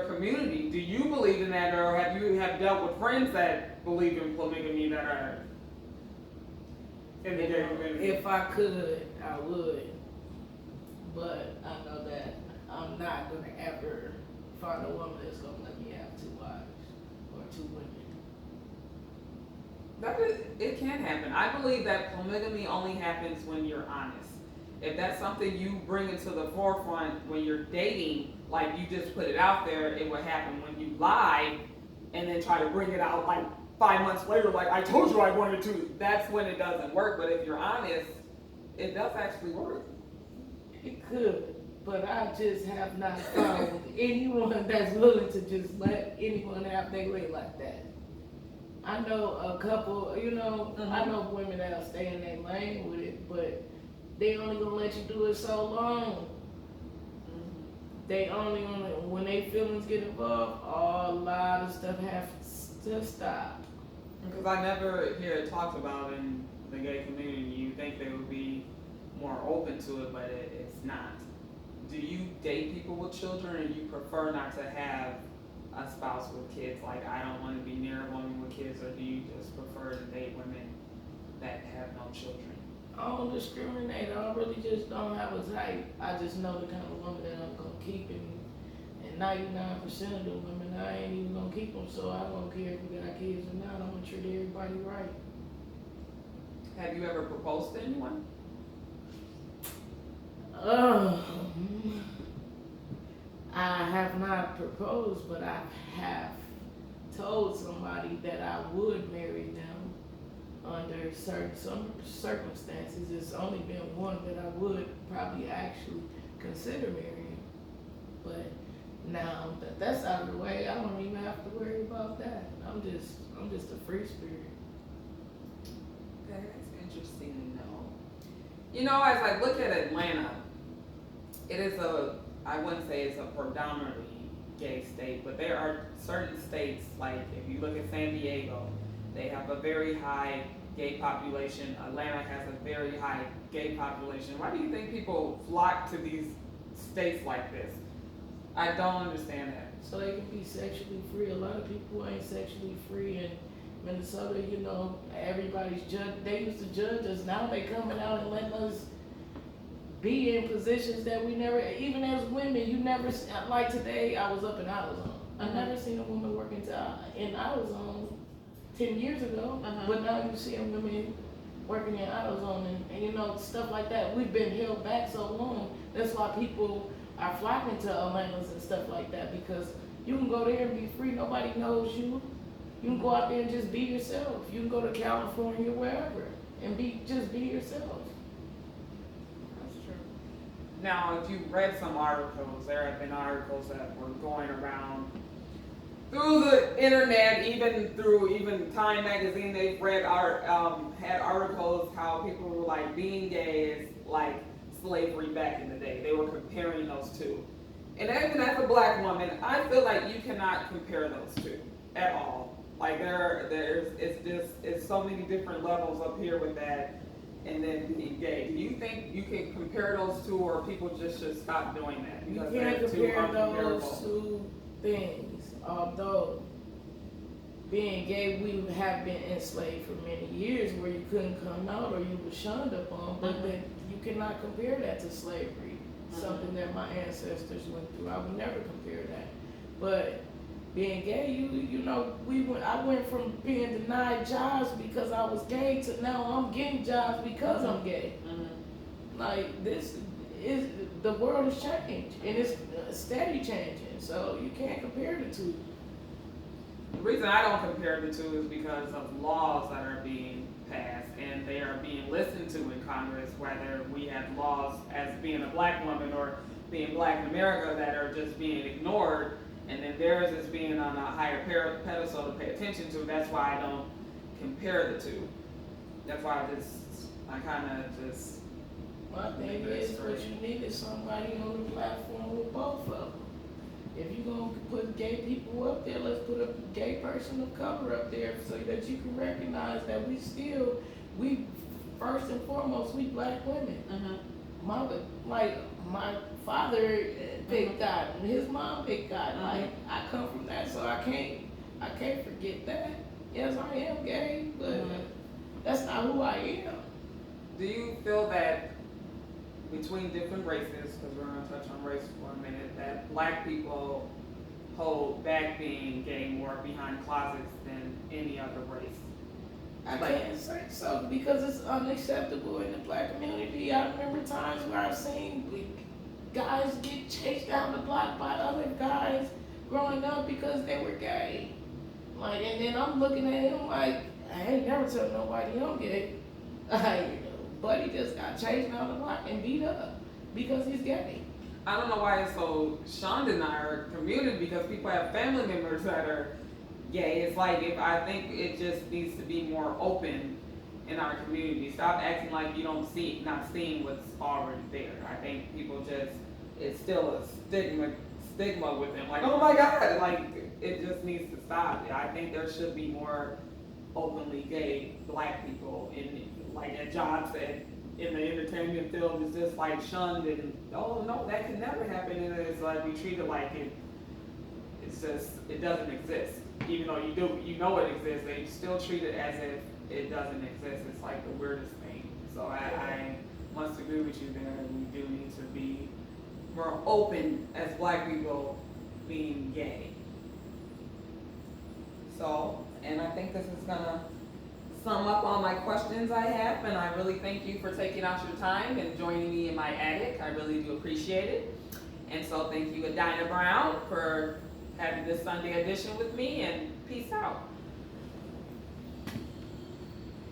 community. Do you believe in that, or have you have dealt with friends that believe in polygamy that are in the gay community? If I could, I would. But I know that I'm not gonna ever find a woman that's gonna let me have two wives or two women. It can happen. I believe that polygamy only happens when you're honest. If that's something you bring into the forefront when you're dating, like you just put it out there, it would happen. When you lie and then try to bring it out like 5 months later, like I told you I wanted to, that's when it doesn't work. But if you're honest, it does actually work. It could, but I just have not found anyone that's willing to just let anyone have their way like that. I know a couple, I know women that'll stay in their lane with it, but they only gonna let you do it so long. They only when they feelings get involved, a lot of stuff has to stop. Because I never hear it talked about in the gay community. You think they would be more open to it, but it's not. Do you date people with children, or you prefer not to have a spouse with kids? Like, I don't want to be near a woman with kids, or do you just prefer to date women that have no children? I don't discriminate. I really just don't have a type. I just know the kind of woman that I'm gonna keep, and 99% of the women I ain't even gonna keep them. So I don't care if we got kids or not. I'm gonna treat everybody right. Have you ever proposed to anyone? I have not proposed, but I have told somebody that I would marry them under some circumstances. It's only been one that I would probably actually consider marrying. But now that that's out of the way, I don't even have to worry about that. I'm just a free spirit. Okay, that's interesting to know. You know, as I look at Atlanta, it is I wouldn't say it's a predominantly gay state, but there are certain states, like if you look at San Diego, they have a very high gay population. Atlanta has a very high gay population. Why do you think people flock to these states like this? I don't understand that. So they can be sexually free. A lot of people ain't sexually free in Minnesota. Everybody's judged. They used to judge us. Now they coming out and letting us be in positions that we never, even as women, you never, like today, I was up in AutoZone. I never seen a woman working in AutoZone 10 years ago, but now you see women working in AutoZone and stuff like that. We've been held back so long. That's why people are flocking to Atlantas and stuff like that, because you can go there and be free. Nobody knows you. You can go out there and just be yourself. You can go to California, wherever, and just be yourself. Now, if you've read some articles, there have been articles that were going around through the internet, even Time magazine. They've read had articles how people were like being gay is like slavery back in the day. They were comparing those two, and even as a black woman, I feel like you cannot compare those two at all. Like it's so many different levels up here with that. And then being gay. Do you think you can compare those two, or people just should stop doing that? You can't compare those two things. Although being gay, we have been enslaved for many years where you couldn't come out or you were shunned upon, but then you cannot compare that to slavery, something that my ancestors went through. I would never compare that. But being gay, I went from being denied jobs because I was gay to now I'm getting jobs because I'm gay. Like the world has changed and it's steady changing. So you can't compare the two. The reason I don't compare the two is because of laws that are being passed and they are being listened to in Congress, whether we have laws as being a black woman or being black in America that are just being ignored. And then theirs is being on a higher pedestal to pay attention to. That's why I don't compare the two. That's why I kind of just. My thing is, what you need is somebody on the platform with both of them. If you're going to put gay people up there, let's put a gay person of color up there so that you can recognize that we first and foremost, we black women. My father picked God, and his mom picked God. Like, I come from that, so I can't forget that. Yes, I am gay, but that's not who I am. Do you feel that between different races, because we're going to touch on race for a minute, that black people hold back being gay more behind closets than any other race? I can't say so because it's unacceptable in the black community. I remember times where I've seen guys get chased down the block by other guys growing up because they were gay. Like, and then I'm looking at him like, I ain't never tell nobody I'm gay. But he just got chased down the block and beat up because he's gay. I don't know why it's so shunned in our community because people have family members that are gay. It's like, if I think it just needs to be more open in our community. Stop acting like you don't see, not seeing what's already there. I think people just, it's still a stigma with them. Like, oh my God, like, it just needs to stop. I think there should be more openly gay black people in, like, at jobs that in the entertainment field is just like shunned and, oh no, that can never happen, and it's like we treat it like it's just, it doesn't exist. Even though you know it exists, they still treat it as if it doesn't exist. It's like the weirdest thing. So I must agree with you there. We do need to be more open as black people being gay. So, and I think this is gonna sum up all my questions I have, and I really thank you for taking out your time and joining me in my attic. I really do appreciate it. And so thank you, Adina Brown, for having this Sunday edition with me, and peace out.